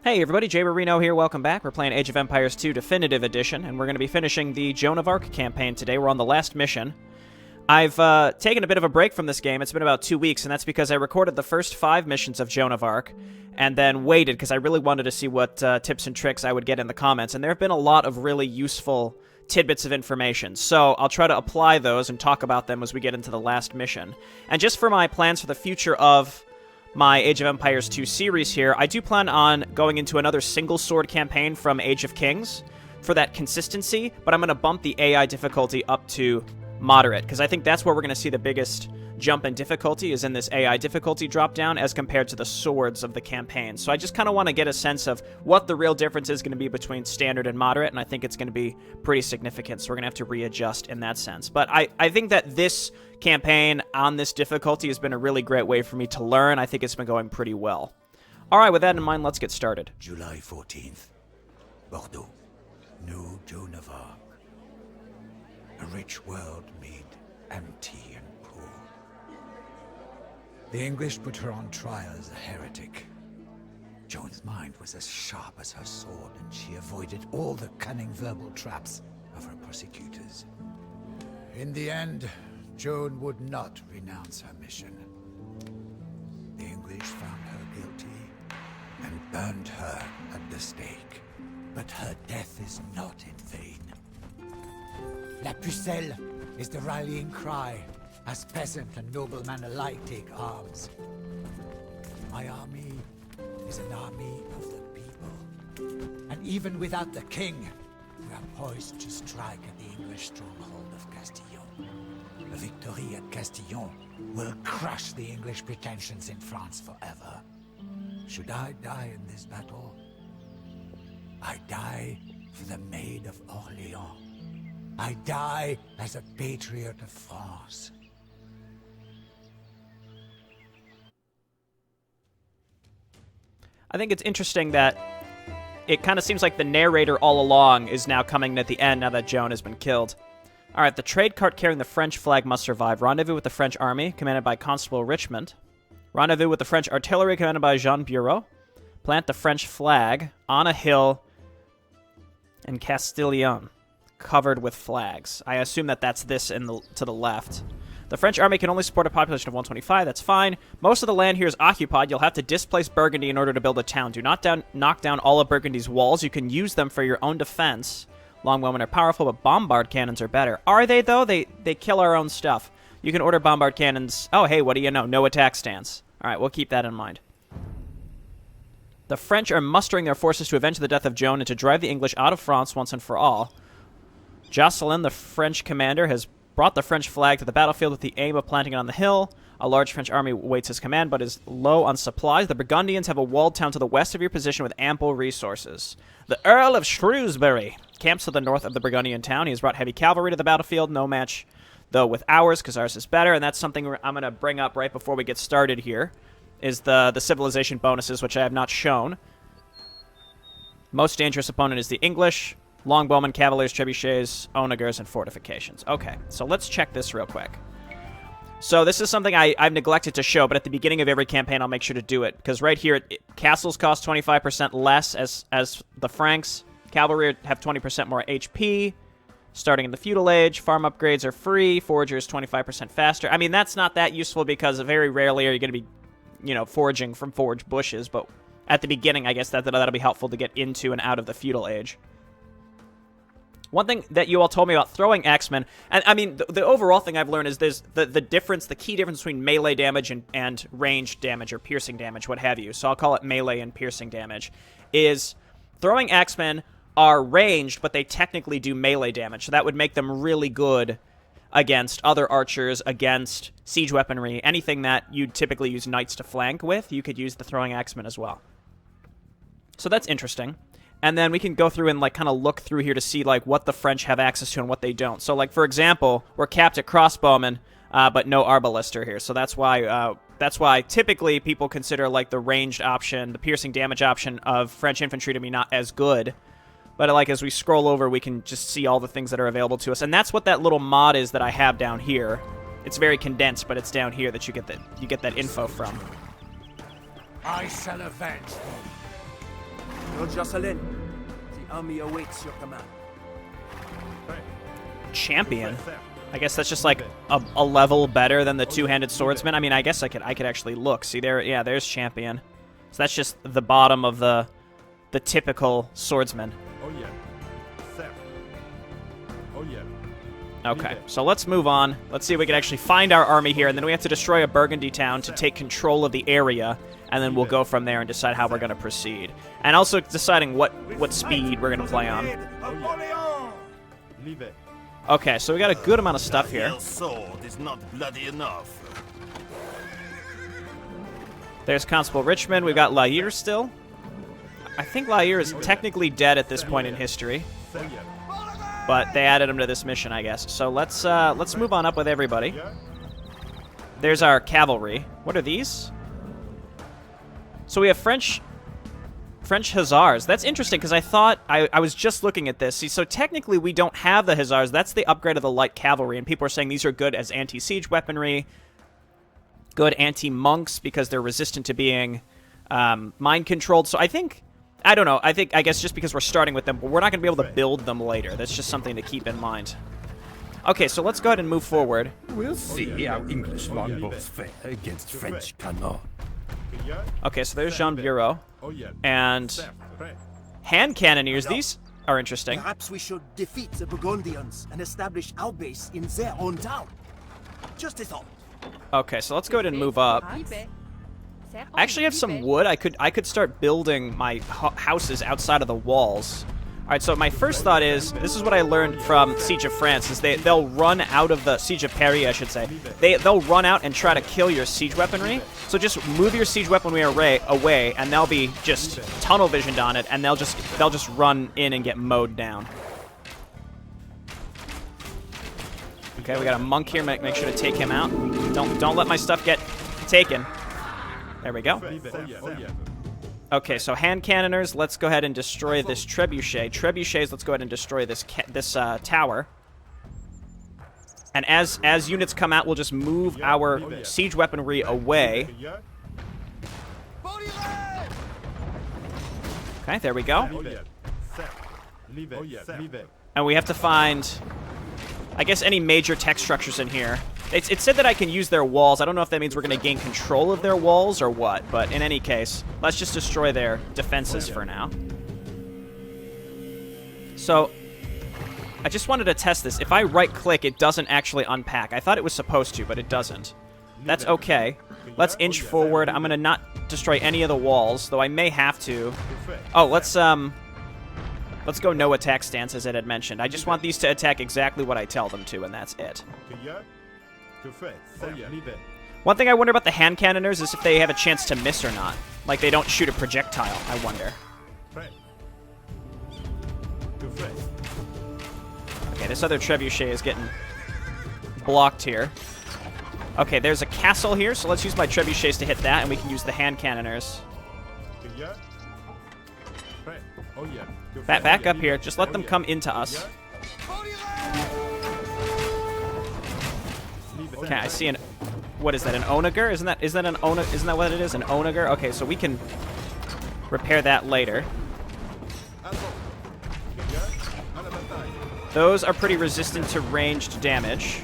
Hey everybody, Jay Marino here, welcome back. We're playing Age of Empires 2 Definitive Edition, and we're going to be finishing the Joan of Arc campaign today. We're on the last mission. I've taken a bit of a break from this game. It's been about 2 weeks, and that's because I recorded the first 5 missions of Joan of Arc, and then waited, because I really wanted to see what tips and tricks I would get in the comments, and there have been a lot of really useful tidbits of information, so I'll try to apply those and talk about them as we get into the last mission. And just for my plans for the future of my Age of Empires 2 series here, I do plan on going into another single sword campaign from Age of Kings for that consistency, but I'm going to bump the AI difficulty up to moderate, because I think that's where we're going to see the biggest jump in difficulty, is in this AI difficulty drop down as compared to the swords of the campaign. So I just kind of want to get a sense of what the real difference is going to be between standard and moderate, and I think it's going to be pretty significant, so we're going to have to readjust in that sense. But I think that this campaign on this difficulty has been a really great way for me to learn. I think it's been going pretty well. Alright, with that in mind, let's get started. July 14th, Bordeaux, new Joan of Arc. A rich world made empty and poor. The English put her on trial as a heretic. Joan's mind was as sharp as her sword, and she avoided all the cunning verbal traps of her persecutors. In the end, Joan would not renounce her mission. The English found her guilty and burned her at the stake. But her death is not in vain. La Pucelle is the rallying cry as peasant and nobleman alike take arms. My army is an army of the people. And even without the king, we are poised to strike at the English stronghold of Castillon. A victory at Castillon will crush the English pretensions in France forever. Should I die in this battle, I die for the Maid of Orléans. I die as a patriot of France. I think it's interesting that it kind of seems like the narrator all along is now coming at the end now that Joan has been killed. Alright, the trade cart carrying the French flag must survive. Rendezvous with the French army, commanded by Constable Richmond. Rendezvous with the French artillery, commanded by Jean Bureau. Plant the French flag on a hill in Castillon, covered with flags. I assume that that's this to the left. The French army can only support a population of 125. That's fine. Most of the land here is occupied. You'll have to displace Burgundy in order to build a town. Do not knock down all of Burgundy's walls. You can use them for your own defense. Longbowmen are powerful, but bombard cannons are better. Are they, though? They kill our own stuff. You can order bombard cannons. Oh, hey, what do you know? No attack stance. All right, we'll keep that in mind. The French are mustering their forces to avenge the death of Joan and to drive the English out of France once and for all. Jocelyn, the French commander, has brought the French flag to the battlefield with the aim of planting it on the hill. A large French army waits his command, but is low on supplies. The Burgundians have a walled town to the west of your position with ample resources. The Earl of Shrewsbury camps to the north of the Burgundian town. He has brought heavy cavalry to the battlefield. No match, though, with ours, because ours is better, and that's something I'm going to bring up right before we get started here, is the civilization bonuses, which I have not shown. Most dangerous opponent is the English. Longbowmen, cavaliers, trebuchets, onagers, and fortifications. Okay, so let's check this real quick. So this is something I've neglected to show, but at the beginning of every campaign I'll make sure to do it, because right here, castles cost 25% less as the Franks. Cavalry have 20% more HP. Starting in the feudal age, farm upgrades are free. Foragers 25% faster. I mean, that's not that useful because very rarely are you going to be, foraging from foraged bushes, but at the beginning, I guess that'll be helpful to get into and out of the feudal age. One thing that you all told me about throwing axemen, and I mean, the overall thing I've learned is there's the key difference between melee damage and ranged damage or piercing damage, what have you. So I'll call it melee and piercing damage, is throwing axemen are ranged, but they technically do melee damage. So that would make them really good against other archers, against siege weaponry, anything that you'd typically use knights to flank with, you could use the throwing axemen as well. So that's interesting. And then we can go through and kind of look through here to see what the French have access to and what they don't. So for example, we're capped at crossbowmen, but no arbalister here. So that's why typically people consider the ranged option, the piercing damage option of French infantry to be not as good. But as we scroll over, we can just see all the things that are available to us. And that's what that little mod is that I have down here. It's very condensed, but it's down here that you get that info from. I shall avenge them. Jocelyn, the army awaits your command. Champion. I guess that's just like a level better than the two-handed swordsman. I mean, I guess I could actually look. See there? Yeah, there's champion. So that's just the bottom of the typical swordsman. Oh yeah. Oh yeah. Okay, so let's move on. Let's see if we can actually find our army here, and then we have to destroy a Burgundy town to take control of the area, and then we'll go from there and decide how we're going to proceed. And also deciding what speed we're going to play on. Okay, so we got a good amount of stuff here. Sword is not bloody enough. There's Constable Richmond. We've got Lair still. I think Lair is technically dead at this point in history, but they added him to this mission, I guess. So let's move on up with everybody. There's our cavalry. What are these? So we have French Hussars. That's interesting because I thought I was just looking at this. See, so technically we don't have the Hussars. That's the upgrade of the light cavalry, and people are saying these are good as anti-siege weaponry, good anti-monks because they're resistant to being mind controlled. So I don't know. I guess just because we're starting with them, but we're not going to be able to build them later. That's just something to keep in mind. Okay, so let's go ahead and move forward. We'll see how English longbows fare against French cannon. Okay, so there's Jean Bureau. And hand cannoneers. These are interesting. Perhaps we should defeat the Burgundians and establish our base in their own town. Just a thought. Okay, so let's go ahead and move up. I actually have some wood. I could start building my houses outside of the walls. All right, so my first thought is, this is what I learned from Siege of France, is they'll run out of the Siege of Paris, I should say. They'll run out and try to kill your siege weaponry. So just move your siege weaponry away, and they'll be just tunnel visioned on it, and they'll just run in and get mowed down. Okay, we got a monk here. Make sure to take him out. Don't let my stuff get taken. There we go. Okay, so hand cannoners, let's go ahead and destroy this trebuchet. Trebuchets, let's go ahead and destroy this tower. And as units come out, we'll just move our siege weaponry away. Okay, there we go. And we have to find, I guess, any major tech structures in here. It said that I can use their walls. I don't know if that means we're going to gain control of their walls or what, but in any case, let's just destroy their defenses for now. So, I just wanted to test this. If I right-click, it doesn't actually unpack. I thought it was supposed to, but it doesn't. That's okay. Let's inch forward. I'm going to not destroy any of the walls, though I may have to. Oh, let's go no attack stance, as it had mentioned. I just want these to attack exactly what I tell them to, and that's it. One thing I wonder about the hand cannoners is if they have a chance to miss or not. Like, they don't shoot a projectile, I wonder. Okay, this other trebuchet is getting blocked here. Okay, there's a castle here, so let's use my trebuchets to hit that, and we can use the hand cannoners. Back up here. Just let them come into us. Okay, I see an... What is that, an onager? Isn't that what it is? An onager? Okay, so we can repair that later. Those are pretty resistant to ranged damage.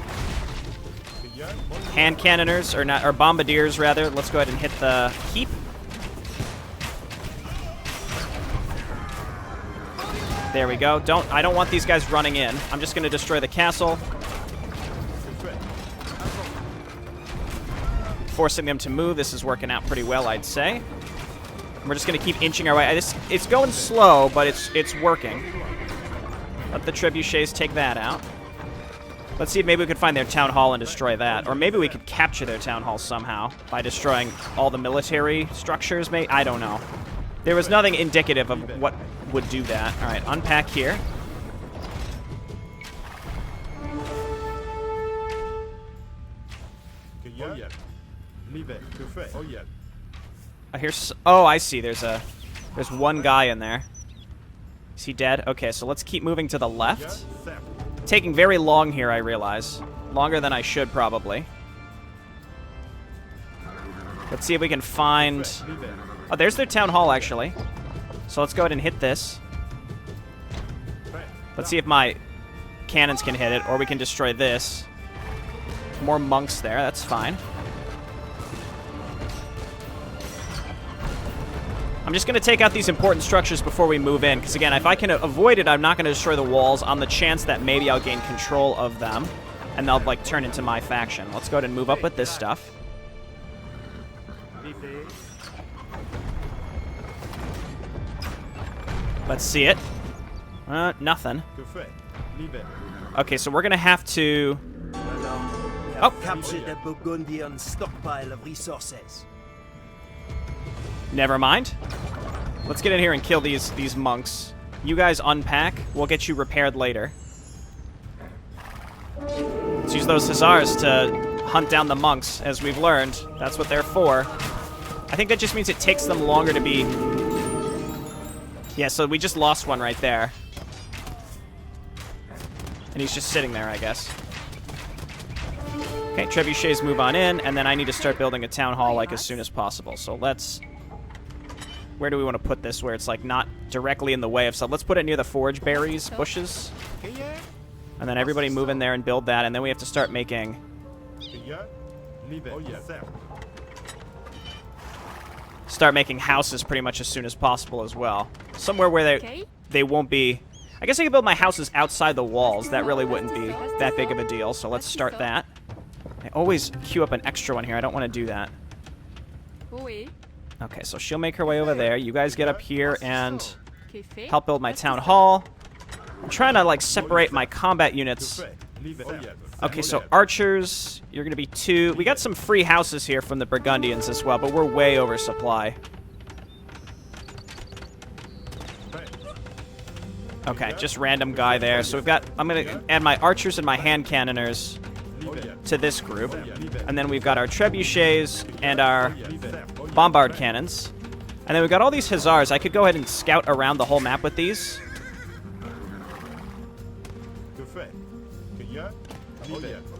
Hand cannoners, or bombardiers rather. Let's go ahead and hit the keep. There we go. I don't want these guys running in. I'm just going to destroy the castle. Forcing them to move. This is working out pretty well, I'd say. We're just going to keep inching our way. It's going slow, but it's working. Let the trebuchets take that out. Let's see if maybe we could find their town hall and destroy that. Or maybe we could capture their town hall somehow by destroying all the military structures, maybe? I don't know. There was nothing indicative of what would do that. All right, unpack here. Oh, I see. There's one guy in there. Is he dead? Okay, so let's keep moving to the left. Taking very long here, I realize. Longer than I should, probably. Let's see if we can find... Oh, there's their town hall, actually. So let's go ahead and hit this. Let's see if my cannons can hit it, or we can destroy this. More monks there, that's fine. I'm just going to take out these important structures before we move in, because again, if I can avoid it, I'm not going to destroy the walls on the chance that maybe I'll gain control of them, and they'll, like, turn into my faction. Let's go ahead and move up with this stuff. Let's see it. Nothing. Okay, so we're going to have to... Oh. Captured the Burgundian stockpile of resources. Never mind. Let's get in here and kill these monks. You guys unpack. We'll get you repaired later. Let's use those hussars to hunt down the monks, as we've learned. That's what they're for. I think that just means it takes them longer to be... Yeah, so we just lost one right there. And he's just sitting there, I guess. Okay, trebuchets move on in, and then I need to start building a town hall, like, as soon as possible. So let's... Where do we want to put this where it's, like, not directly in the way of stuff? Let's put it near the forage berries bushes. And then everybody move in there and build that, and then we have to start making... Start making houses pretty much as soon as possible as well. Somewhere where they won't be... I guess I could build my houses outside the walls. That really wouldn't be that big of a deal, so let's start that. I always queue up an extra one here. I don't want to do that. Okay, so she'll make her way over there. You guys get up here and help build my town hall. I'm trying to, like, separate my combat units. Okay, so archers, you're going to be 2. We got some free houses here from the Burgundians as well, but we're way over supply. Okay, just random guy there. So we've got... I'm going to add my archers and my hand cannoners to this group. And then we've got our trebuchets and our bombard cannons. And then we've got all these hussars. I could go ahead and scout around the whole map with these.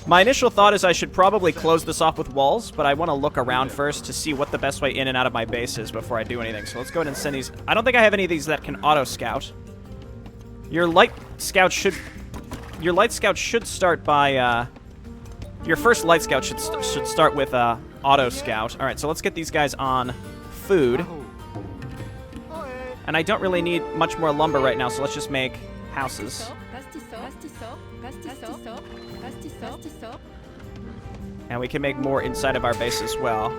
My initial thought is I should probably close this off with walls, but I want to look around first to see what the best way in and out of my base is before I do anything. So let's go ahead and send these. I don't think I have any of these that can auto-scout. Your light scout should start by, your first light scout should start with, auto-scout. Alright, so let's get these guys on food. And I don't really need much more lumber right now, so let's just make houses. And we can make more inside of our base as well.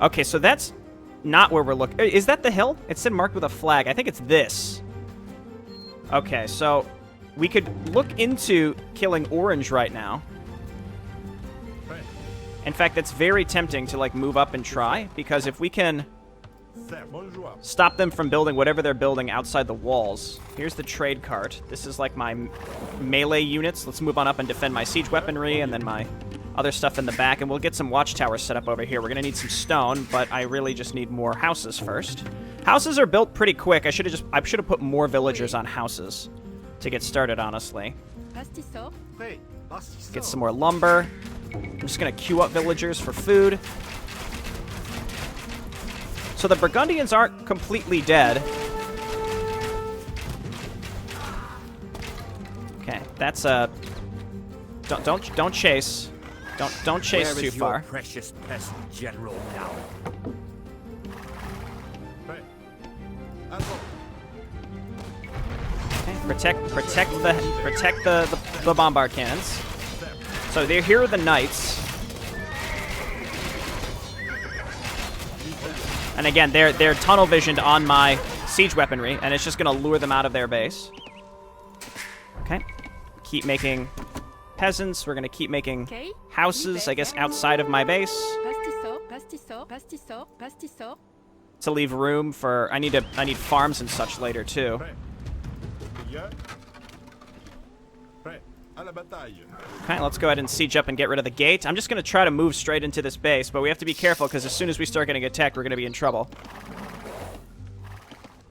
Okay, so that's not where we're looking. Is that the hill? It said marked with a flag. I think it's this. Okay, so we could look into killing Orange right now. In fact, that's very tempting to, like, move up and try, because if we can stop them from building whatever they're building outside the walls. Here's the trade cart. This is, like, my melee units. Let's move on up and defend my siege weaponry, and then my other stuff in the back, and we'll get some watchtowers set up over here. We're going to need some stone, but I really just need more houses first. Houses are built pretty quick. I should have put more villagers on houses to get started, honestly. Get some more lumber. I'm just going to queue up villagers for food. So the Burgundians aren't completely dead. Okay, that's a... Don't chase. Don't chase too far. Your precious peasant general now? Okay, protect the bombard cannons. So here are the knights. And again, they're tunnel visioned on my siege weaponry, and it's just going to lure them out of their base. Okay. Keep making peasants. We're going to keep making houses, I guess, outside of my base. To leave room for... I need farms and such later, too. Okay, let's go ahead and siege up and get rid of the gate. I'm just going to try to move straight into this base, but we have to be careful, because as soon as we start getting attacked, we're going to be in trouble.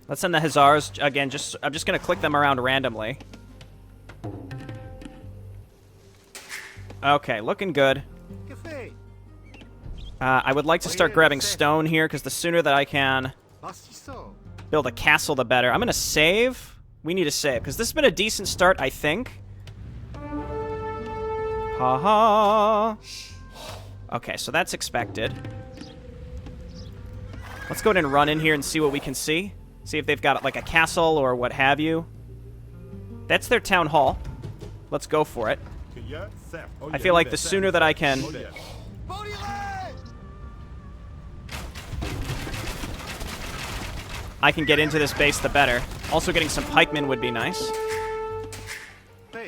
Let's send the hussars. Again, I'm just going to click them around randomly. Okay, looking good. I would like to start grabbing stone here, because the sooner that I can build a castle, the better. I'm going to save. We need to save, because this has been a decent start, I think. Ha-ha. Okay, so that's expected. Let's go ahead and run in here and see what we can see. See if they've got, like, a castle or what have you. That's their town hall. Let's go for it. I feel like the sooner that I can... get into this base, the better. Also, getting some pikemen would be nice.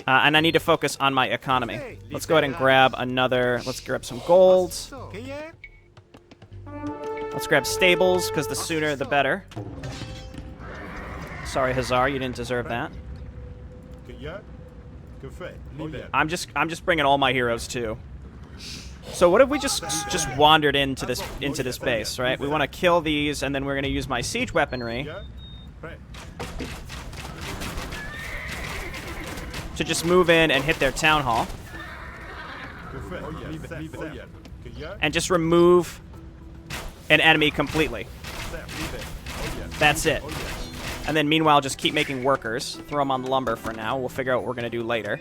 And I need to focus on my economy. Let's go ahead and grab another... Let's grab some gold. Let's grab stables, because the sooner the better. Sorry, Hazar, you didn't deserve that. I'm just bringing all my heroes too. So what if we just wandered into this base, right? We want to kill these, and then we're going to use my siege weaponry to just move in and hit their town hall, and just remove an enemy completely. That's it. And then meanwhile, just keep making workers. Throw them on lumber for now. We'll figure out what we're going to do later.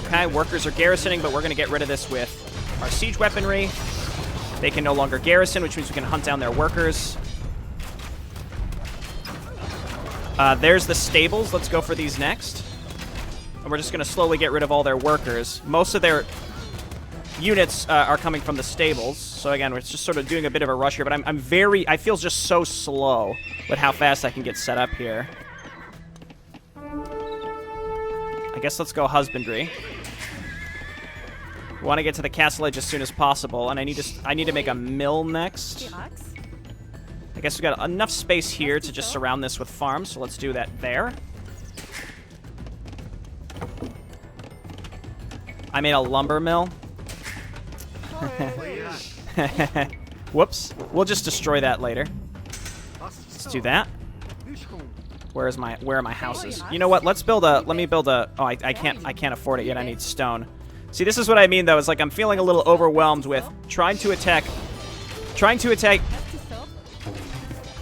Okay, workers are garrisoning, but we're going to get rid of this with our siege weaponry. They can no longer garrison, which means we can hunt down their workers. There's the stables. Let's go for these next. And we're just going to slowly get rid of all their workers. Most of their units are coming from the stables. So again, we're just sort of doing a bit of a rush here, but I feel just so slow with how fast I can get set up here. I guess let's go husbandry. We want to get to the castle edge as soon as possible, and I need to make a mill next. I guess we've got enough space here to just surround this with farms, so let's do that there. I made a lumber mill. Whoops. We'll just destroy that later. Let's do that. Where are my houses? You know what? Let me build a... Oh, I can't afford it yet. I need stone. See, this is what I mean, though. Is like I'm feeling a little overwhelmed with trying to attack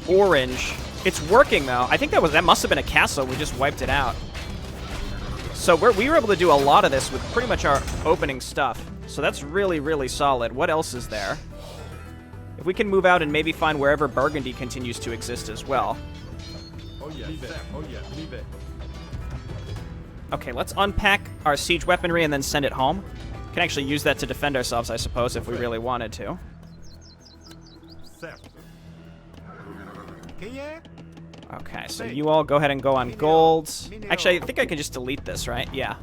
orange. It's working, though. I think that must have been a castle. We just wiped it out. So we were able to do a lot of this with pretty much our opening stuff. So that's really, really solid. What else is there? If we can move out and maybe find wherever Burgundy continues to exist as well. Okay, let's unpack our siege weaponry and then send it home. Can actually use that to defend ourselves, I suppose, if we really wanted to. Okay, so you all go ahead and go on gold. Actually, I think I can just delete this, right? Yeah.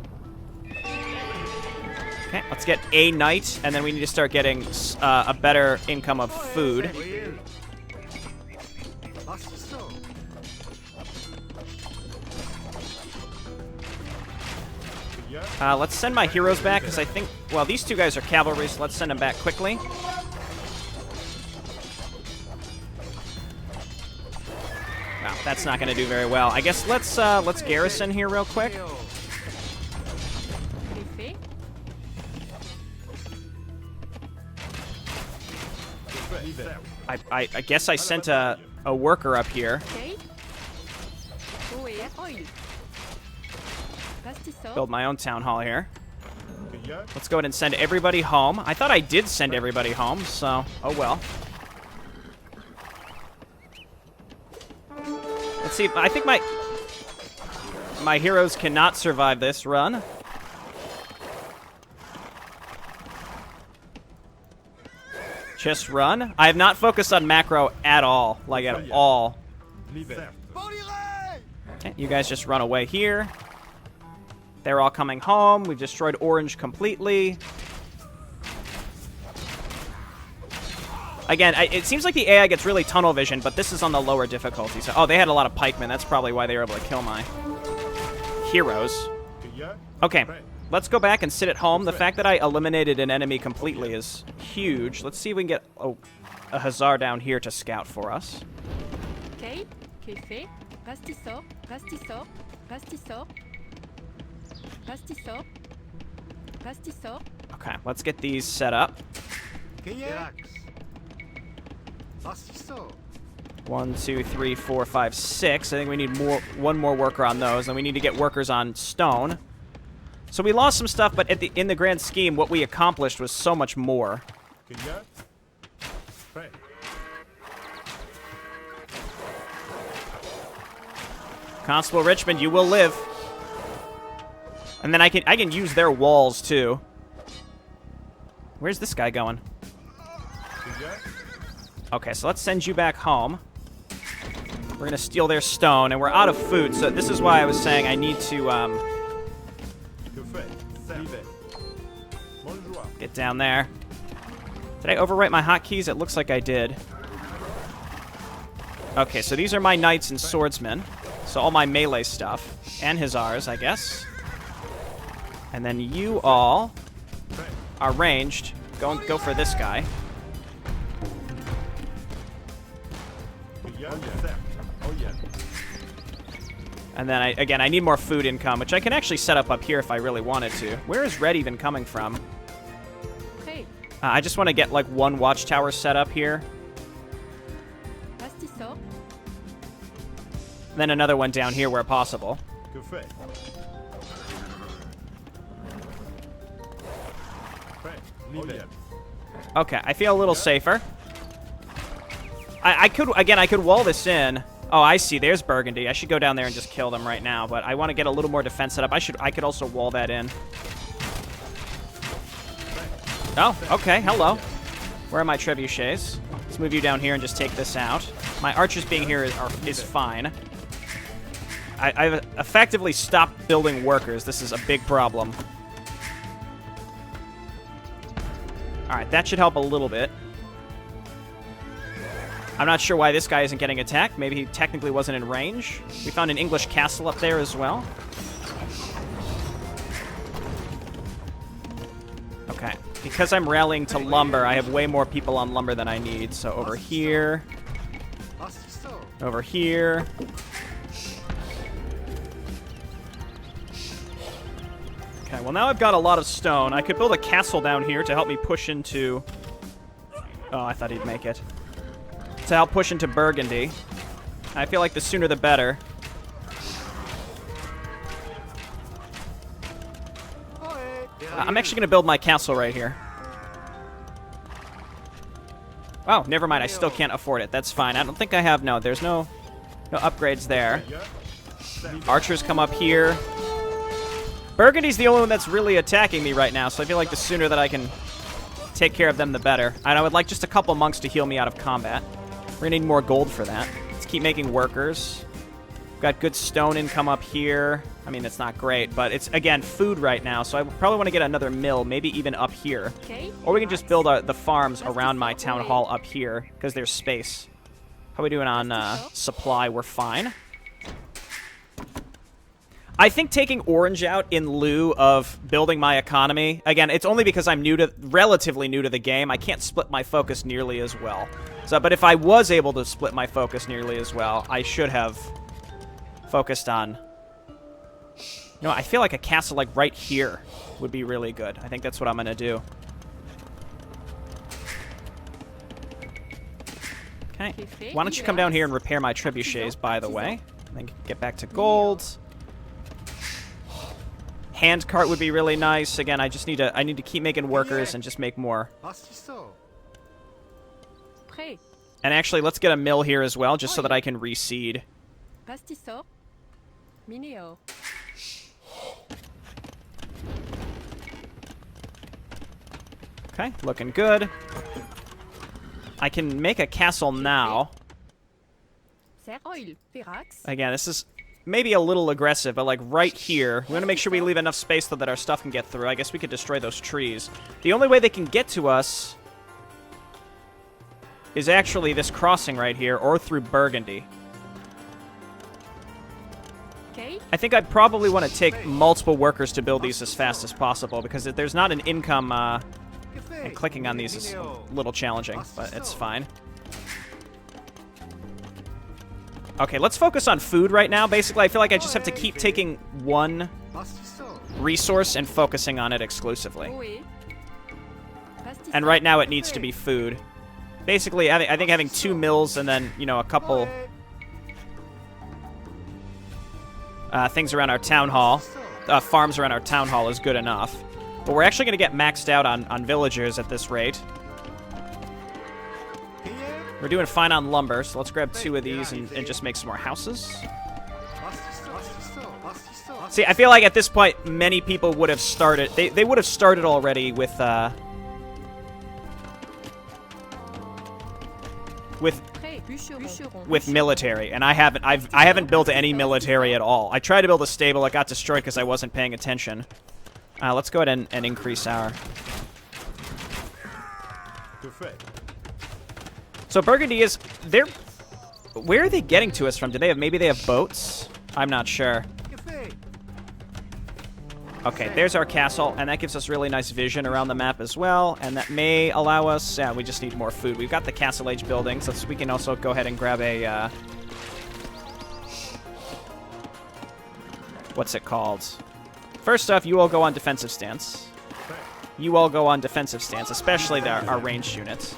Okay, let's get a knight, and then we need to start getting a better income of food. Let's send my heroes back, because I think... Well, these two guys are cavalry, so let's send them back quickly. Wow, that's not going to do very well. I guess let's garrison here real quick. I guess I sent a worker up here. Build my own town hall here. Let's go ahead and send everybody home. I thought I did send everybody home, so oh well. Let's see. I think my heroes cannot survive this run. Just run. I have not focused on macro at all. Like, at all. Okay, you guys just run away here. They're all coming home. We've destroyed orange completely. Again, it seems like the AI gets really tunnel vision, but this is on the lower difficulty. So, oh, they had a lot of pikemen. That's probably why they were able to kill my heroes. Okay, let's go back and sit at home. The fact that I eliminated an enemy completely is huge. Let's see if we can get a Hazar down here to scout for us. Okay, let's get these set up. 1, 2, 3, 4, 5, 6. I think we need one more worker on those. Then we need to get workers on stone. So we lost some stuff, but in the grand scheme, what we accomplished was so much more. Constable Richmond, you will live. And then I can use their walls too. Where's this guy going? Okay, so let's send you back home. We're gonna steal their stone, and we're out of food, so this is why I was saying I need to get down there. Did I overwrite my hotkeys? It looks like I did. Okay, so these are my knights and swordsmen. So all my melee stuff. And hussars, I guess. And then you all are ranged. Go for this guy. And then, again, I need more food income, which I can actually set up here if I really wanted to. Where is red even coming from? I just want to get, like, one watchtower set up here. Then another one down here where possible. Okay, I feel a little safer. I could wall this in. Oh, I see. There's Burgundy. I should go down there and just kill them right now, but I want to get a little more defense set up. I could also wall that in. Oh, okay. Hello. Where are my trebuchets? Let's move you down here and just take this out. My archers being here is fine. I've effectively stopped building workers. This is a big problem. Alright, that should help a little bit. I'm not sure why this guy isn't getting attacked. Maybe he technically wasn't in range. We found an English castle up there as well. Okay. Because I'm rallying to lumber, I have way more people on lumber than I need. So over here. Over here. Okay, well now I've got a lot of stone. I could build a castle down here to help me push into... Oh, I thought he'd make it. To help push into Burgundy. I feel like the sooner the better. I'm actually going to build my castle right here. Oh, never mind. I still can't afford it. That's fine. I don't think I have... No, there's no upgrades there. Archers come up here. Burgundy's the only one that's really attacking me right now, so I feel like the sooner that I can take care of them, the better. And I would like just a couple monks to heal me out of combat. We're gonna need more gold for that. Let's keep making workers. We've got good stone income up here. I mean, it's not great, but it's, again, food right now, so I probably want to get another mill, maybe even up here. Or we can just build the farms around my town hall up here, because there's space. How are we doing on supply? We're fine. I think taking orange out in lieu of building my economy, again, it's only because I'm relatively new to the game. I can't split my focus nearly as well. So, but if I was able to split my focus nearly as well, I should have focused on... You know, I feel like a castle like right here would be really good. I think that's what I'm going to do. Okay. Why don't you come down here and repair my trebuchets, by the way. And then get back to gold. Hand cart would be really nice. Again, I need to keep making workers and just make more. And actually, let's get a mill here as well, just so that I can reseed. Okay, looking good. I can make a castle now. Again, this is maybe a little aggressive, but like right here, we want to make sure we leave enough space so that our stuff can get through. I guess we could destroy those trees. The only way they can get to us is actually this crossing right here, or through Burgundy. I think I'd probably want to take multiple workers to build these as fast as possible, because if there's not an income, and clicking on these is a little challenging, but it's fine. Okay, let's focus on food right now. Basically, I feel like I just have to keep taking one resource and focusing on it exclusively. And right now it needs to be food. Basically, I think having 2 mills and then, you know, a couple things around our town hall, farms around our town hall is good enough. But we're actually going to get maxed out on villagers at this rate. We're doing fine on lumber, so let's grab 2 of these and just make some more houses. See, I feel like at this point, many people would have started... They would have started already with military, and I haven't built any military at all. I tried to build a stable, it got destroyed because I wasn't paying attention. Let's go ahead and increase our... So Burgundy is... Where are they getting to us from? Do they have... Maybe they have boats? I'm not sure. Okay, there's our castle, and that gives us really nice vision around the map as well, and that may allow us... Yeah, we just need more food. We've got the Castle Age buildings, so we can also go ahead and grab a... What's it called? First off, you all go on defensive stance. You all go on defensive stance, especially our ranged units.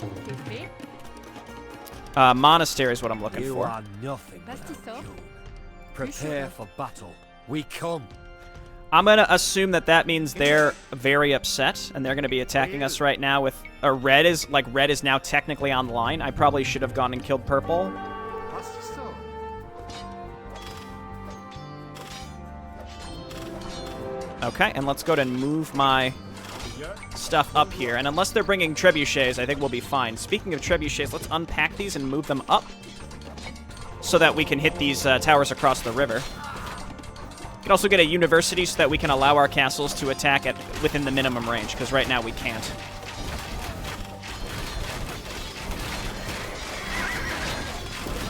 Monastery is what I'm looking for. You are nothing. Prepare for battle. We come. I'm going to assume that means they're very upset, and they're going to be attacking us right now with... red is now technically online. I probably should have gone and killed purple. Okay, and let's go ahead and move my stuff up here. And unless they're bringing trebuchets, I think we'll be fine. Speaking of trebuchets, let's unpack these and move them up so that we can hit these towers across the river. We can also get a university so that we can allow our castles to attack within the minimum range, because right now we can't.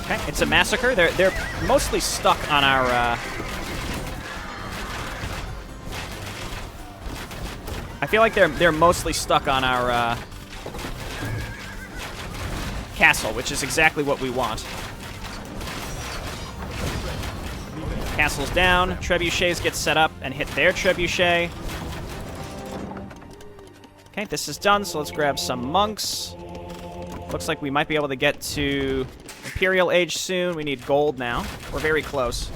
Okay, it's a massacre. They're mostly stuck on our... I feel like they're mostly stuck on our castle, which is exactly what we want. Castle's down. Trebuchets get set up and hit their trebuchet. Okay, this is done, so let's grab some monks. Looks like we might be able to get to Imperial Age soon. We need gold now. We're very close.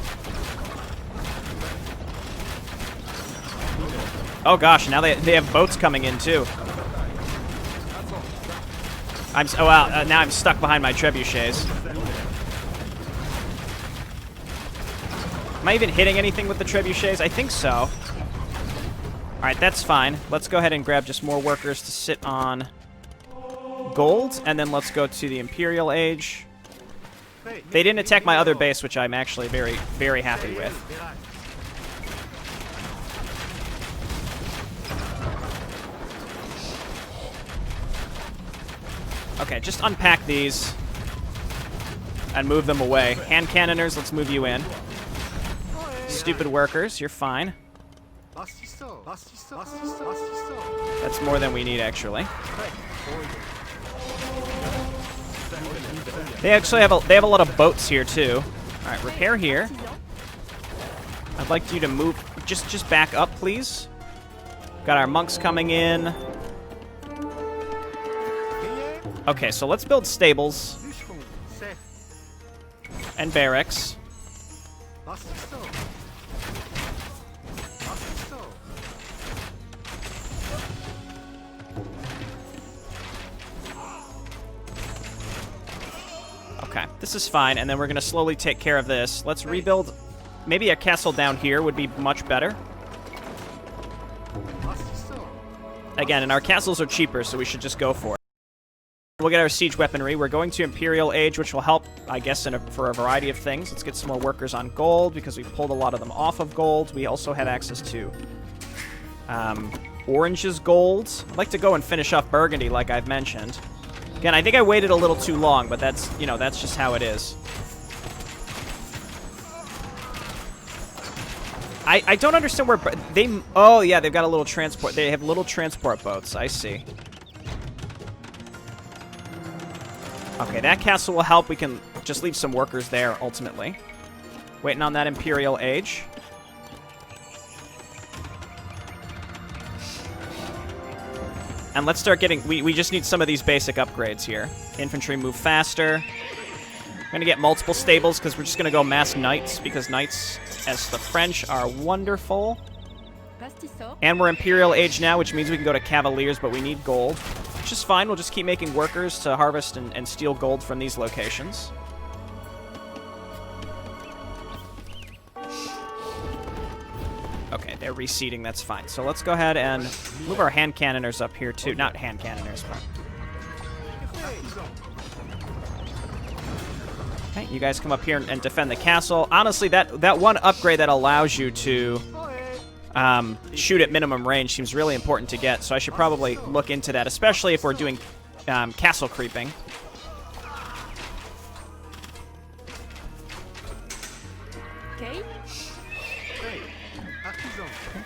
Oh gosh, now they have boats coming in too. Now I'm stuck behind my trebuchets. Am I even hitting anything with the trebuchets? I think so. Alright, that's fine. Let's go ahead and grab just more workers to sit on gold, and then let's go to the Imperial Age. They didn't attack my other base, which I'm actually very, very happy with. Okay, just unpack these and move them away. Hand cannoners, let's move you in. Stupid workers, you're fine. That's more than we need, actually. They actually have a lot of boats here too. All right, repair here. I'd like you to move. Just back up, please. Got our monks coming in. Okay, so let's build stables and barracks. Okay, this is fine, and then we're going to slowly take care of this. Let's rebuild. Maybe a castle down here would be much better. Again, and our castles are cheaper, so we should just go for it. We'll get our siege weaponry. We're going to Imperial Age, which will help, I guess, for a variety of things. Let's get some more workers on gold, because we've pulled a lot of them off of gold. We also have access to Orange's gold. I'd like to go and finish off Burgundy, like I've mentioned. Again, I think I waited a little too long, but that's just how it is. I don't understand where they... Oh, yeah, they've got a little transport. They have little transport boats. I see. Okay, that castle will help. We can just leave some workers there, ultimately. Waiting on that Imperial Age. And let's start getting... We just need some of these basic upgrades here. Infantry move faster. We're going to get multiple stables because we're just going to go mass knights, because knights, as the French, are wonderful. And we're Imperial Age now, which means we can go to Cavaliers, but we need gold. Which is fine. We'll just keep making workers to harvest and steal gold from these locations. Okay, they're reseeding. That's fine. So let's go ahead and move our hand cannoners up here, too. Not hand cannoners, but... Okay, you guys come up here and defend the castle. Honestly, that one upgrade that allows you to shoot at minimum range seems really important to get, so I should probably look into that, especially if we're doing castle creeping. Okay.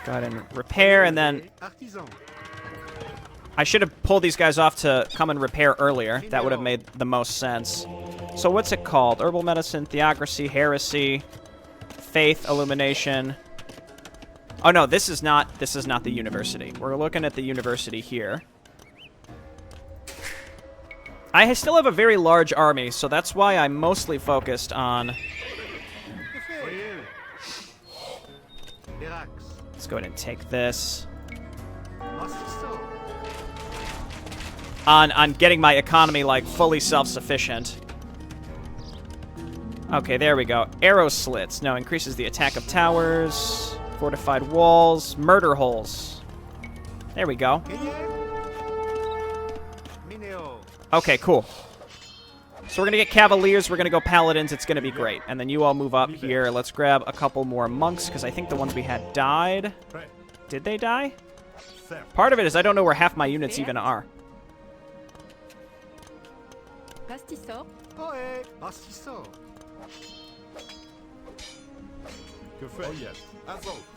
Go ahead and repair, and then... I should have pulled these guys off to come and repair earlier. That would have made the most sense. So what's it called? Herbal medicine, theocracy, heresy, faith, illumination. Oh no, this is not the university. We're looking at the university here. I still have a very large army, so that's why I'm mostly focused on... Let's go ahead and take this. On getting my economy, like, fully self-sufficient. Okay, there we go. Arrow slits. No, increases the attack of towers. Fortified walls. Murder holes. There we go. Okay, cool. So we're going to get Cavaliers. We're going to go Paladins. It's going to be great. And then you all move up here. Let's grab a couple more monks, because I think the ones we had died. Did they die? Part of it is I don't know where half my units even are.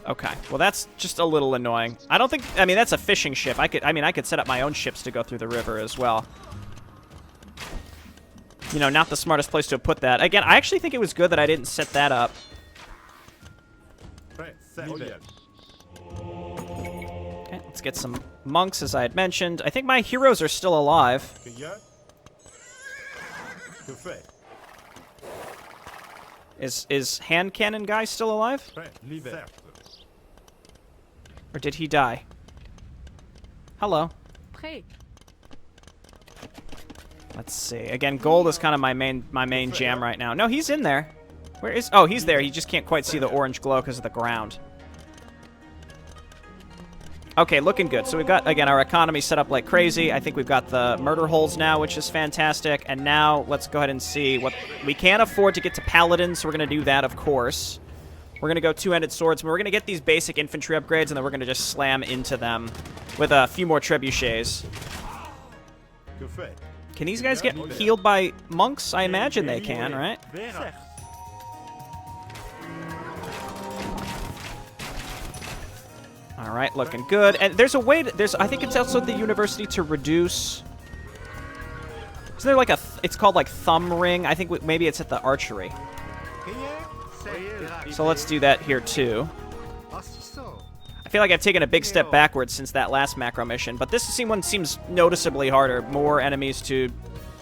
Okay, well that's just a little annoying. I don't think, I mean, that's a fishing ship. I could set up my own ships to go through the river as well. You know, not the smartest place to have put that. Again, I actually think it was good that I didn't set that up. Okay, let's get some monks, as I had mentioned. I think my heroes are still alive. Is hand cannon guy still alive? Or did he die? Hello. Let's see. Again, gold is kind of my main jam right now. No, he's in there. Where is... Oh, he's there. He just can't quite see the orange glow because of the ground. Okay, looking good. So we've got, again, our economy set up like crazy. I think we've got the murder holes now, which is fantastic. And now let's go ahead and see what... We can't afford to get to paladins, so we're going to do that, of course. We're going to go two-handed swords. We're going to get these basic infantry upgrades, and then we're going to just slam into them with a few more trebuchets. Can these guys get healed by monks? I imagine they can, right? All right, looking good. And there's a way to, I think it's also the university to reduce... Isn't there like a... It's called like thumb ring. I think maybe it's at the archery. So let's do that here too. I feel like I've taken a big step backwards since that last macro mission, but this one seems noticeably harder. More enemies to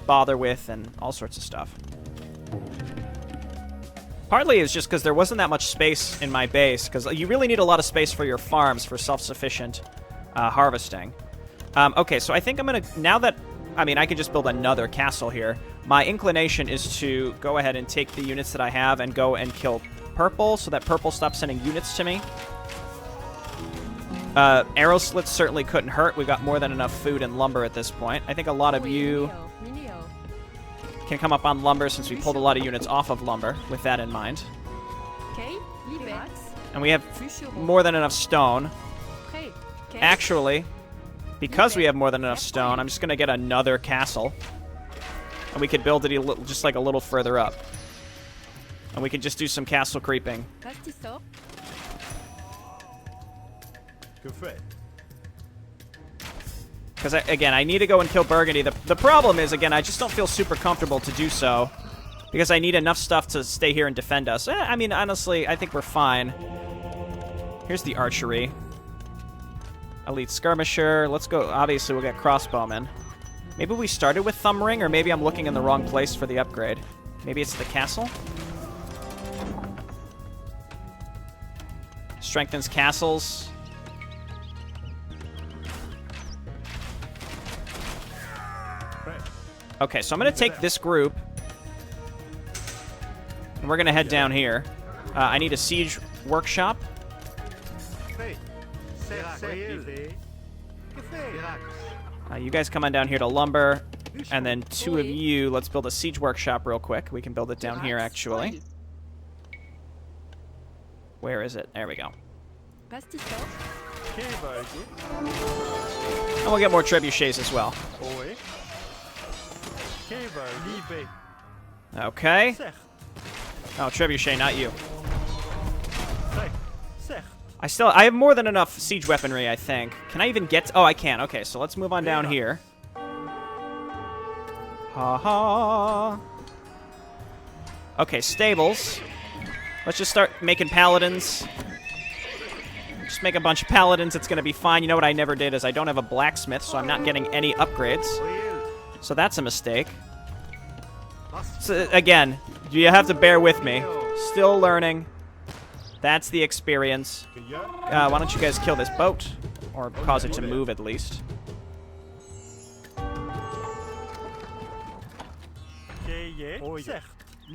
bother with and all sorts of stuff. Partly it's just because there wasn't that much space in my base, because you really need a lot of space for your farms for self-sufficient harvesting. Okay, so I think I'm going to... Now that... I mean, I could just build another castle here. My inclination is to go ahead and take the units that I have and go and kill purple, so that purple stops sending units to me. Arrow slits certainly couldn't hurt. We've got more than enough food and lumber at this point. I think a lot of you can come up on lumber since we pulled a lot of units off of lumber with that in mind. And we have more than enough stone. Actually, because we have more than enough stone, I'm just going to get another castle. And we could build it just like a little further up. And we can just do some castle creeping. Because, again, I need to go and kill Burgundy. The problem is, again, I just don't feel super comfortable to do so. Because I need enough stuff to stay here and defend us. I mean, honestly, I think we're fine. Here's the archery. Elite skirmisher. Let's go. Obviously, we'll get crossbowmen. Maybe we started with thumb ring, or maybe I'm looking in the wrong place for the upgrade. Maybe it's the castle? Strengthens castles. Okay, so I'm going to take this group. And we're going to head down here. I need a siege workshop. You guys come on down here to lumber. And then two of you, let's build a siege workshop real quick. We can build it down here, actually. Where is it? There we go. And we'll get more trebuchets as well. Okay. Oh, trebuchet, not you. I have more than enough siege weaponry, I think. Can I even get... Oh, I can. Okay, so let's move on down here. Ha ha. Okay, stables. Let's just start making paladins. Just make a bunch of paladins. It's going to be fine. You know what I never did is I don't have a blacksmith, so I'm not getting any upgrades. So that's a mistake. So again, you have to bear with me. Still learning. That's the experience. Why don't you guys kill this boat? Or cause it to move, at least.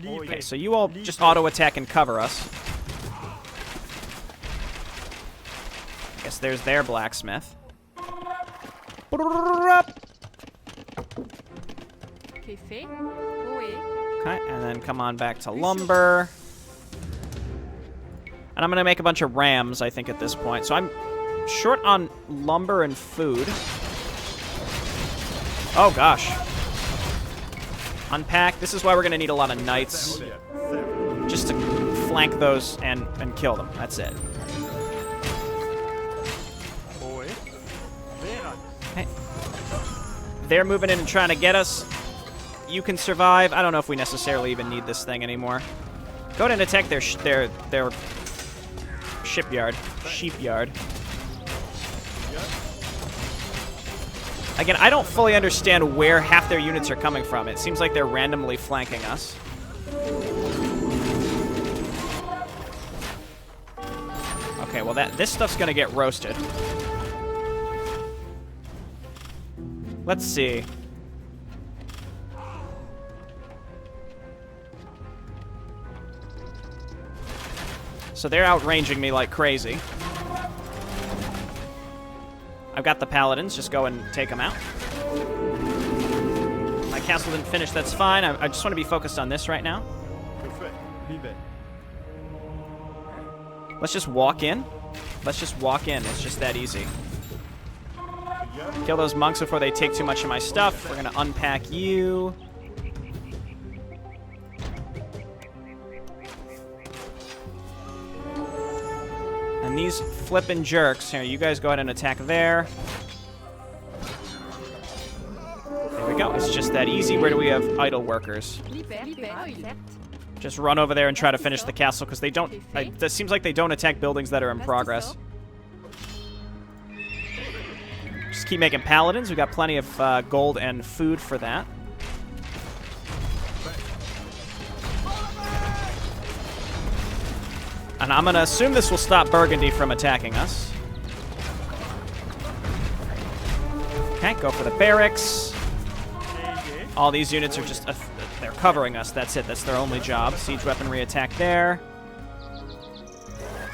Okay, so you all just auto-attack and cover us. I guess there's their blacksmith. Okay, and then come on back to lumber. And I'm going to make a bunch of rams, I think, at this point. So I'm short on lumber and food. Oh, gosh. Unpack. This is why we're going to need a lot of knights. Just to flank those and kill them. That's it. Okay. They're moving in and trying to get us. You can survive. I don't know if we necessarily even need this thing anymore. Go ahead and attack their shipyard. Sheepyard. Again, I don't fully understand where half their units are coming from. It seems like they're randomly flanking us. Okay, well this stuff's gonna get roasted. Let's see. So they're outranging me like crazy. I've got the paladins. Just go and take them out. My castle didn't finish. That's fine. I just want to be focused on this right now. Let's just walk in. Let's just walk in. It's just that easy. Kill those monks before they take too much of my stuff. We're going to unpack you. And these flippin' jerks. Here, you guys go ahead and attack there. There we go. It's just that easy. Where do we have idle workers? Just run over there and try to finish the castle, because they don't... It seems like they don't attack buildings that are in progress. Just keep making paladins. We've got plenty of gold and food for that. And I'm going to assume this will stop Burgundy from attacking us. Okay, go for the barracks. All these units are just... they're covering us. That's it. That's their only job. Siege weaponry attack there.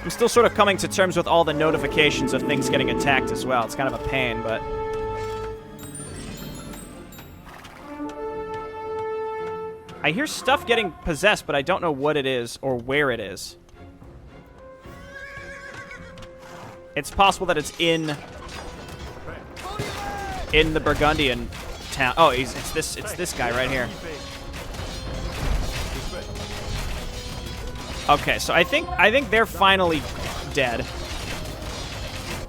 I'm still sort of coming to terms with all the notifications of things getting attacked as well. It's kind of a pain, but... I hear stuff getting possessed, but I don't know what it is or where it is. It's possible that it's in the Burgundian town. Oh, it's this guy right here. Okay, so I think they're finally dead.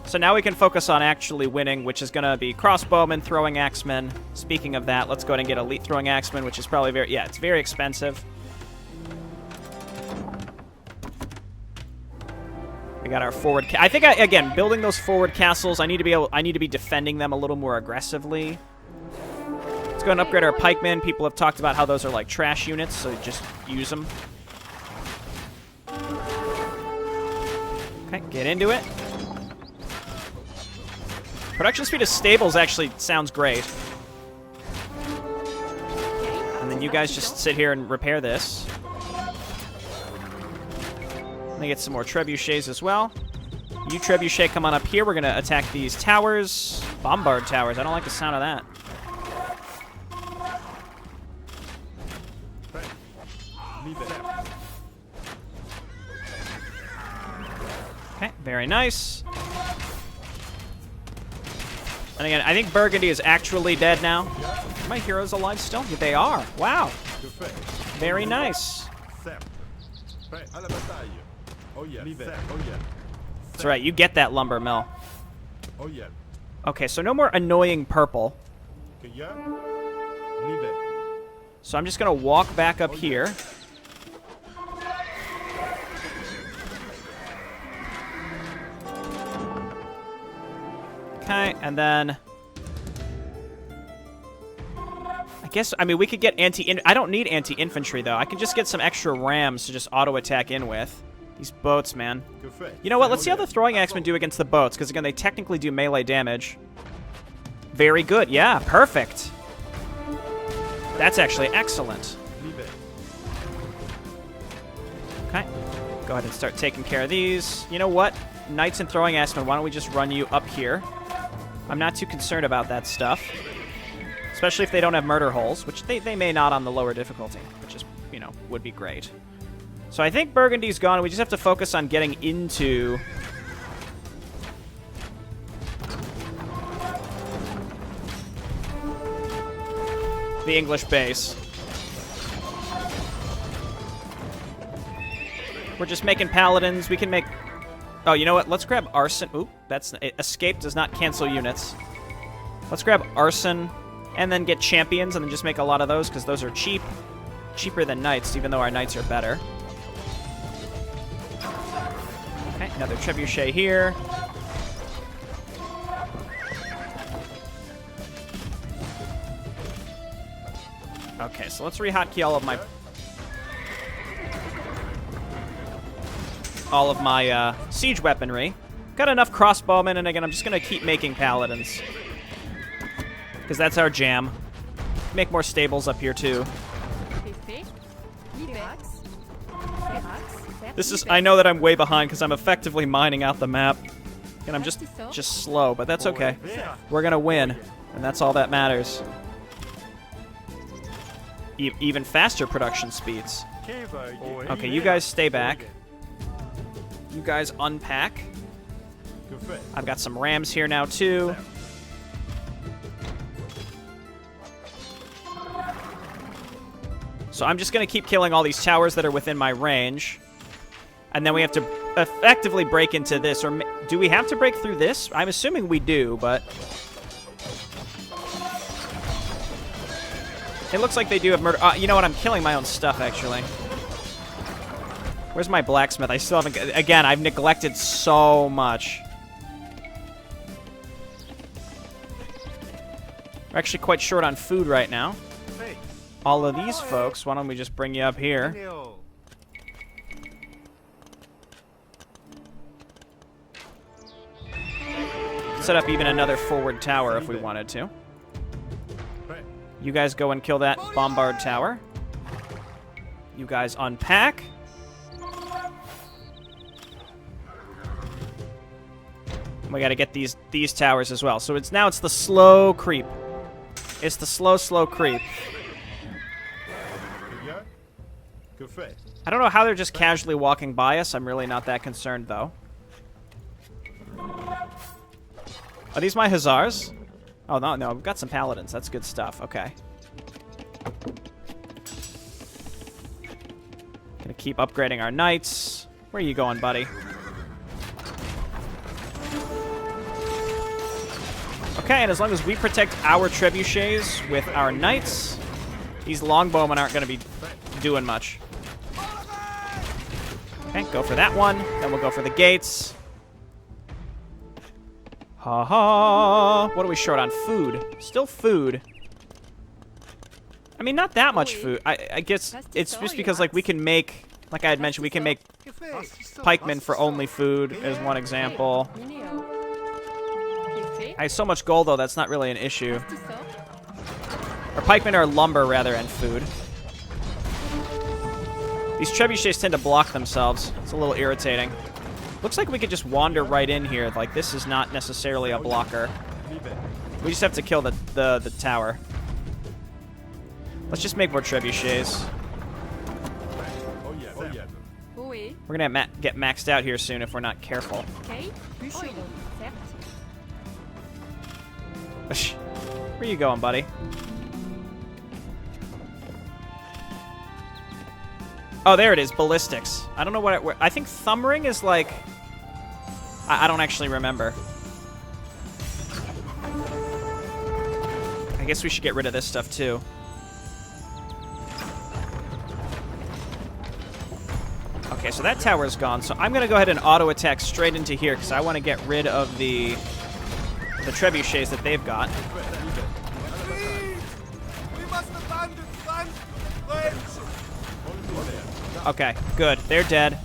So now we can focus on actually winning, which is going to be crossbowmen, throwing axemen. Speaking of that, let's go ahead and get elite throwing axemen, which is probably it's very expensive. We got our forward. I think again, building those forward castles. I need to be defending them a little more aggressively. Let's go and upgrade our pikemen. People have talked about how those are like trash units, so just use them. Okay, get into it. Production speed of stables actually sounds great. And then you guys just sit here and repair this. Let me get some more trebuchets as well. You trebuchet, come on up here. We're going to attack these towers. Bombard towers. I don't like the sound of that. Okay, very nice. And again, I think Burgundy is actually dead now. Are my heroes alive still? Yeah, they are. Wow. Very nice. That's right, you get that lumber mill. Okay, so no more annoying purple. So I'm just going to walk back up here. Okay, and then I mean, we could get I don't need anti-infantry, though. I can just get some extra rams to just auto-attack in with. These boats, man. You know what? Let's see how the throwing axemen do against the boats, because, again, they technically do melee damage. Very good. Yeah, perfect. That's actually excellent. Okay. Go ahead and start taking care of these. You know what? Knights and throwing axemen, why don't we just run you up here? I'm not too concerned about that stuff. Especially if they don't have murder holes, which they may not on the lower difficulty, which is, you know, would be great. So I think Burgundy's gone. We just have to focus on getting into the English base. We're just making paladins. We can make... Oh, you know what? Let's grab arson. Oop, that's... Escape does not cancel units. Let's grab arson and then get champions and then just make a lot of those because those are cheap. Cheaper than knights, even though our knights are better. Okay, another trebuchet here. Okay, so let's re-hotkey all of my siege weaponry. Got enough crossbowmen, and again, I'm just gonna keep making paladins because that's our jam. Make more stables up here too. This is, I know that I'm way behind because I'm effectively mining out the map. And I'm just slow, but that's okay. We're gonna win, and that's all that matters. Even faster production speeds. Okay, you guys stay back. You guys unpack. I've got some rams here now too. So I'm just gonna keep killing all these towers that are within my range. And then we have to effectively break into this. Or do we have to break through this? I'm assuming we do, but... It looks like they do have murder... you know what? I'm killing my own stuff, actually. Where's my blacksmith? I still haven't... Again, I've neglected so much. We're actually quite short on food right now. All of these folks, why don't we just bring you up here? Set up even another forward tower if we wanted to. You guys go and kill that bombard tower. You guys unpack. We got to get these towers as well. So it's the slow creep. It's the slow creep. I don't know how they're just casually walking by us. I'm really not that concerned though. Are these my hussars? Oh, no, we've got some paladins. That's good stuff. Okay. Gonna keep upgrading our knights. Where are you going, buddy? Okay, and as long as we protect our trebuchets with our knights, these longbowmen aren't gonna be doing much. Okay, go for that one. Then we'll go for the gates. Ha ha. What are we short on? Food. Still food. I mean, not that much food. I guess it's just because, like, we can make, like I had mentioned, we can make pikemen for only food, as one example. I have so much gold, though, that's not really an issue. Or pikemen are lumber, rather, and food. These trebuchets tend to block themselves. It's a little irritating. Looks like we could just wander right in here. Like, this is not necessarily a blocker. We just have to kill the tower. Let's just make more trebuchets. We're gonna get maxed out here soon if we're not careful. Where you going, buddy? Oh, there it is, ballistics. I don't know what I think thumb ring is like... I don't actually remember. I guess we should get rid of this stuff, too. Okay, so that tower is gone, so I'm going to go ahead and auto-attack straight into here, because I want to get rid of the trebuchets that they've got. Okay, good. They're dead.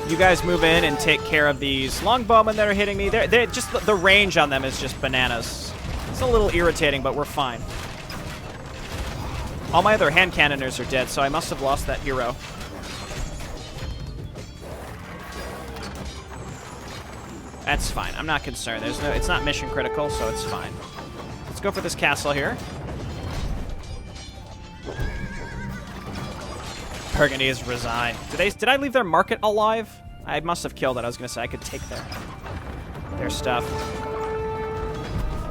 You guys move in and take care of these longbowmen that are hitting me. They're just the range on them is just bananas. It's a little irritating, but we're fine. All my other hand cannoners are dead, so I must have lost that hero. That's fine. I'm not concerned. It's not mission critical, so it's fine. Let's go for this castle here. Burgundy is resigned. Did I leave their market alive? I must have killed it. I was going to say I could take their stuff.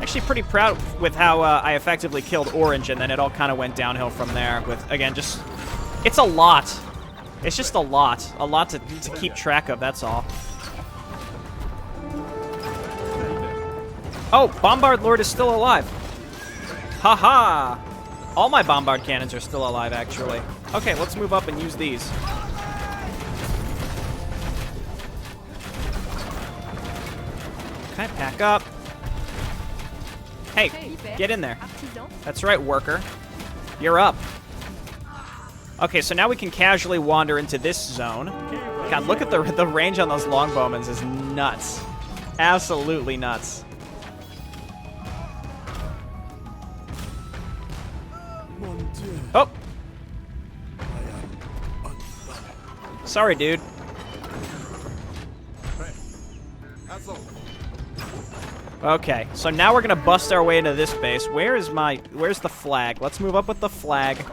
Actually pretty proud with how I effectively killed Orange, and then it all kind of went downhill from there with, again, just... It's a lot. It's just a lot. A lot to keep track of, that's all. Oh, Bombard Lord is still alive. Haha! All my Bombard cannons are still alive, actually. Okay, let's move up and use these. Okay, pack up. Hey, get in there. That's right, worker. You're up. Okay, so now we can casually wander into this zone. God, look at the range on those longbowmen is nuts. Absolutely nuts. Oh! Sorry, dude. Okay, so now we're gonna bust our way into this base. Where's the flag? Let's move up with the flag.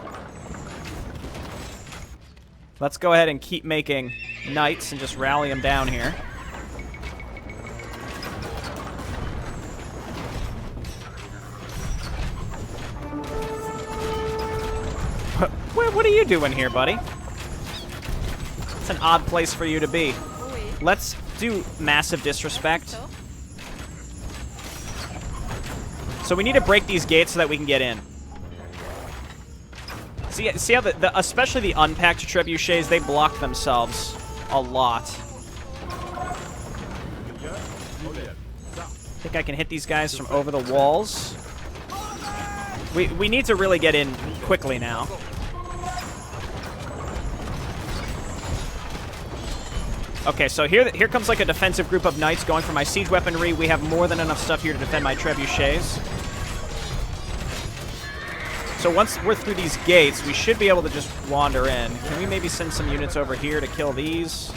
Let's go ahead and keep making knights and just rally them down here. What are you doing here, buddy? It's an odd place for you to be. Let's do massive disrespect. So we need to break these gates so that we can get in. See how especially the unpacked trebuchets, they block themselves a lot. I think I can hit these guys from over the walls. We need to really get in quickly now. Okay, so here comes like a defensive group of knights going for my siege weaponry. We have more than enough stuff here to defend my trebuchets. So once we're through these gates, we should be able to just wander in. Can we maybe send some units over here to kill these?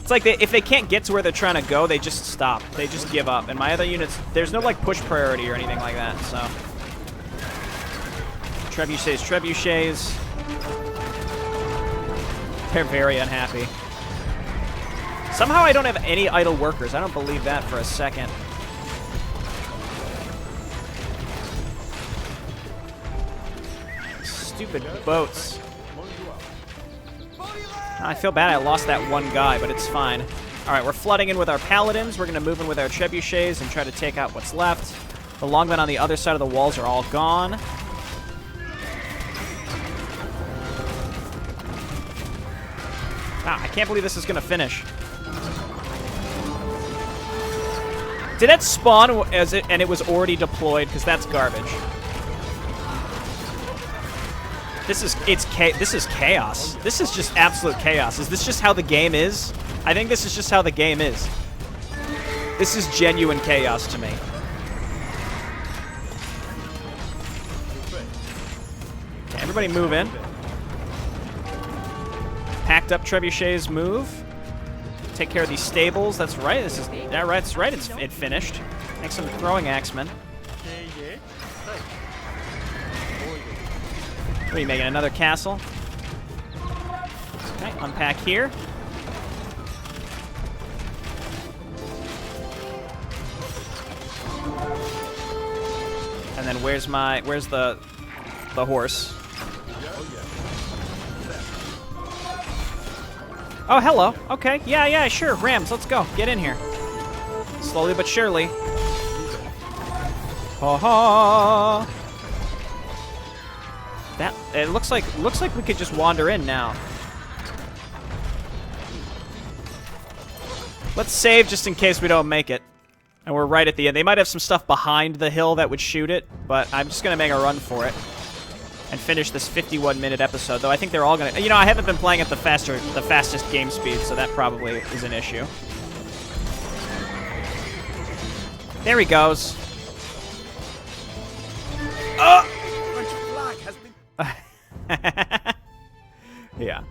It's like if they can't get to where they're trying to go, they just stop. They just give up. And my other units, there's no like push priority or anything like that, so. Trebuchets. They're very unhappy. Somehow I don't have any idle workers. I don't believe that for a second. Stupid boats. I feel bad I lost that one guy, but it's fine. Alright, we're flooding in with our paladins. We're going to move in with our trebuchets and try to take out what's left. The longmen on the other side of the walls are all gone. Wow, I can't believe this is gonna finish. Did it spawn as it and it was already deployed? Because that's garbage. This is chaos. This is just absolute chaos. Is this just how the game is? I think this is just how the game is. This is genuine chaos to me. Okay, everybody move in. Packed up trebuchets move. Take care of these stables. That's right. This is that right. That's right. It finished. Make some throwing axemen. What are you making? Another castle? Okay, unpack here. And then where's the horse? Oh, hello. Okay. Yeah, sure. Rams, let's go. Get in here. Slowly but surely. Ha ha. That it looks like we could just wander in now. Let's save just in case we don't make it. And we're right at the end. They might have some stuff behind the hill that would shoot it, but I'm just gonna make a run for it. And finish this 51-minute episode, though I think they're all gonna... You know, I haven't been playing at the fastest game speed, so that probably is an issue. There he goes. Oh! Yeah.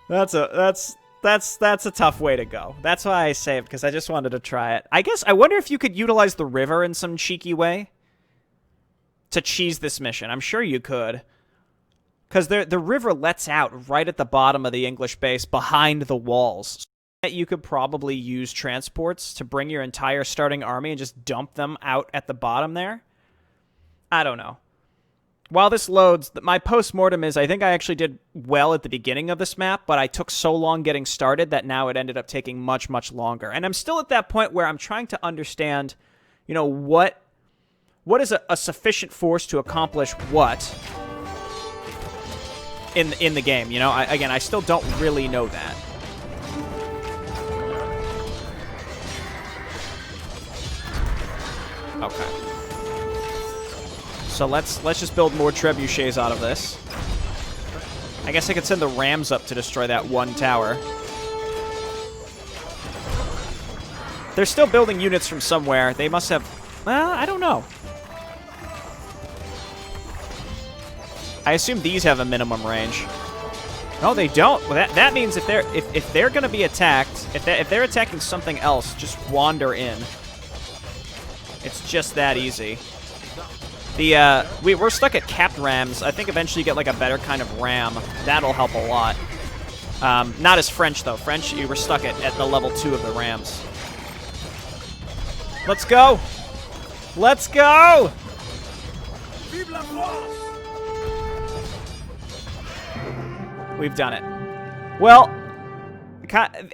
That's a tough way to go. That's why I saved, because I just wanted to try it. I wonder if you could utilize the river in some cheeky way to cheese this mission. I'm sure you could. Because the river lets out right at the bottom of the English base behind the walls. So you could probably use transports to bring your entire starting army and just dump them out at the bottom there. I don't know. While this loads, my post-mortem is I think I actually did well at the beginning of this map, but I took so long getting started that now it ended up taking much, much longer. And I'm still at that point where I'm trying to understand, you know, what is a sufficient force to accomplish what in the game, you know? I still don't really know that. Okay. So let's just build more trebuchets out of this. I guess I could send the rams up to destroy that one tower. They're still building units from somewhere. They must have... Well, I don't know. I assume these have a minimum range. No, they don't. Well, that means if they're going to be attacked, if they're attacking something else, just wander in. It's just that easy. We're stuck at capped rams. I think eventually you get like a better kind of ram. That'll help a lot. Not as French though. French, you were stuck at the level 2 of the rams. Let's go. Let's go. We've done it. Well,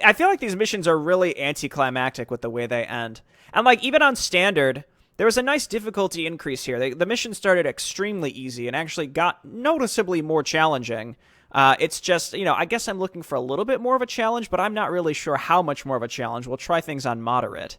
I feel like these missions are really anticlimactic with the way they end. And like even on standard, there was a nice difficulty increase here. The mission started extremely easy and actually got noticeably more challenging. It's just, you know, I guess I'm looking for a little bit more of a challenge, but I'm not really sure how much more of a challenge. We'll try things on moderate.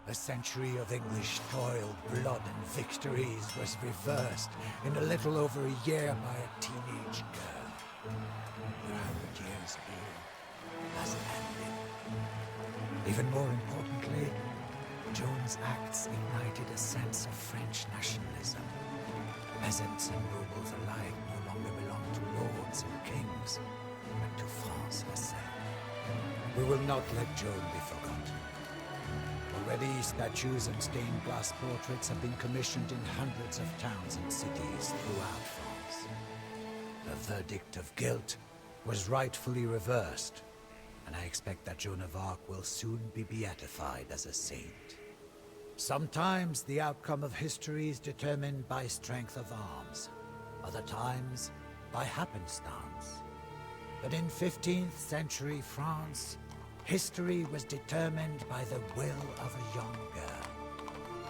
A century of English toil, blood, and victories was reversed in a little over a year by a teenage girl. 100 years old has ended. Even more importantly, Joan's acts ignited a sense of French nationalism. Peasants and nobles alike no longer belong to lords and kings, but to France herself. We will not let Joan be forgotten. Already, statues and stained glass portraits have been commissioned in hundreds of towns and cities throughout France. The verdict of guilt was rightfully reversed, and I expect that Joan of Arc will soon be beatified as a saint. Sometimes the outcome of history is determined by strength of arms, other times by happenstance. But in 15th century France, history was determined by the will of a young girl,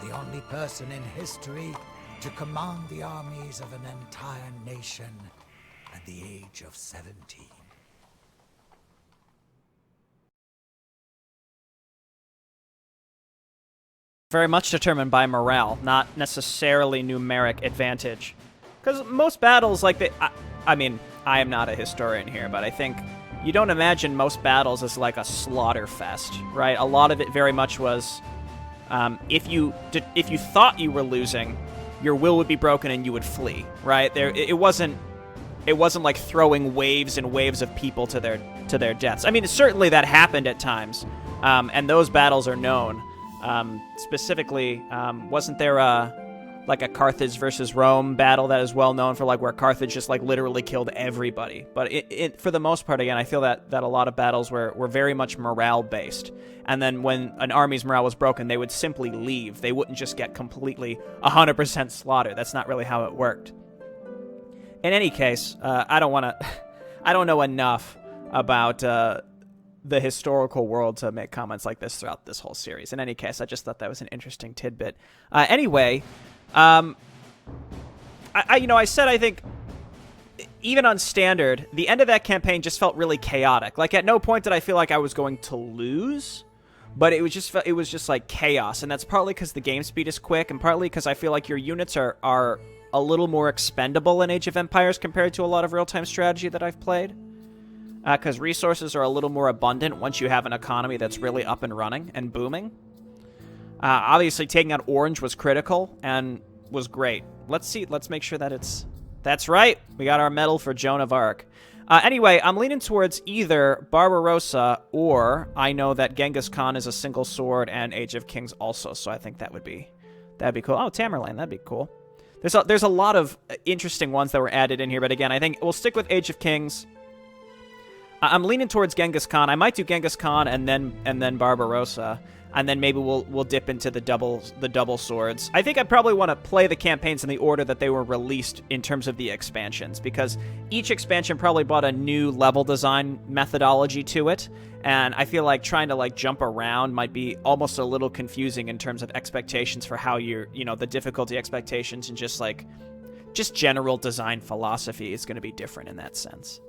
the only person in history to command the armies of an entire nation at the age of 17. Very much determined by morale, not necessarily numeric advantage. Because most battles, like I mean, I am not a historian here, but I think you don't imagine most battles as like a slaughter fest, right? A lot of it very much was, if you thought you were losing, your will would be broken and you would flee, right? It wasn't like throwing waves and waves of people to their deaths. I mean, certainly that happened at times, and those battles are known. Specifically, wasn't there like a Carthage versus Rome battle that is well known for, like, where Carthage just like literally killed everybody? But for the most part, again, I feel that a lot of battles were very much morale based. And then when an army's morale was broken, they would simply leave. They wouldn't just get completely 100% slaughtered. That's not really how it worked. In any case, I don't know enough about the historical world to make comments like this throughout this whole series. In any case, I just thought that was an interesting tidbit. Anyway, I said I think even on standard, the end of that campaign just felt really chaotic. Like, at no point did I feel like I was going to lose, but it was just like chaos. And that's partly because the game speed is quick, and partly because I feel like your units are a little more expendable in Age of Empires compared to a lot of real-time strategy that I've played. Because resources are a little more abundant once you have an economy that's really up and running and booming. Obviously, taking out Orange was critical and was great. Let's make sure that that's right. We got our medal for Joan of Arc. Anyway, I'm leaning towards either Barbarossa, or I know that Genghis Khan is a single sword and Age of Kings also, so I think that'd be cool. Oh, Tamerlane, that'd be cool. There's a lot of interesting ones that were added in here, but again, I think we'll stick with Age of Kings. I'm leaning towards Genghis Khan. I might do Genghis Khan and then Barbarossa, and then maybe we'll dip into the double swords. I think I probably want to play the campaigns in the order that they were released in terms of the expansions, because each expansion probably brought a new level design methodology to it, and I feel like trying to like jump around might be almost a little confusing in terms of expectations for how the difficulty expectations and just general design philosophy is going to be different in that sense.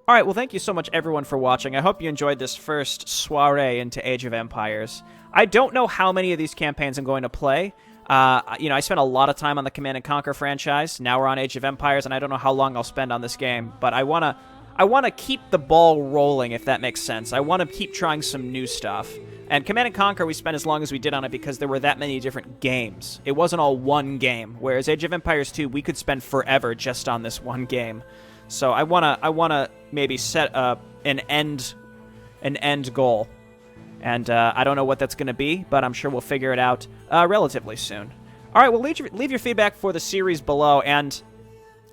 All right, well, thank you so much, everyone, for watching. I hope you enjoyed this first soiree into Age of Empires. I don't know how many of these campaigns I'm going to play. I spent a lot of time on the Command & Conquer franchise. Now we're on Age of Empires, and I don't know how long I'll spend on this game. But I want to keep the ball rolling, if that makes sense. I want to keep trying some new stuff. And Command & Conquer, we spent as long as we did on it because there were that many different games. It wasn't all one game, whereas Age of Empires 2, we could spend forever just on this one game. So I wanna maybe set an end goal, and I don't know what that's gonna be, but I'm sure we'll figure it out relatively soon. All right, well, leave your feedback for the series below, and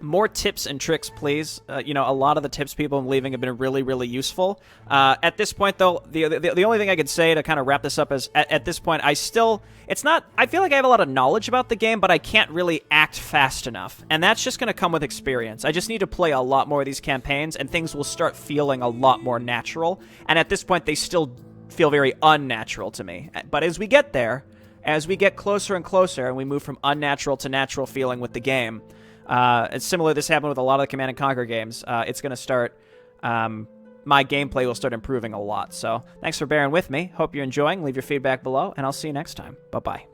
more tips and tricks, please. A lot of the tips people are leaving have been really, really useful. At this point, though, the only thing I could say to kind of wrap this up is, at this point, I feel like I have a lot of knowledge about the game, but I can't really act fast enough. And that's just going to come with experience. I just need to play a lot more of these campaigns, and things will start feeling a lot more natural. And at this point, they still feel very unnatural to me. But as we get there, as we get closer and closer, and we move from unnatural to natural feeling with the game, it's similar. This happened with a lot of the Command & Conquer games. It's going to start... my gameplay will start improving a lot. So thanks for bearing with me. Hope you're enjoying. Leave your feedback below, and I'll see you next time. Bye-bye.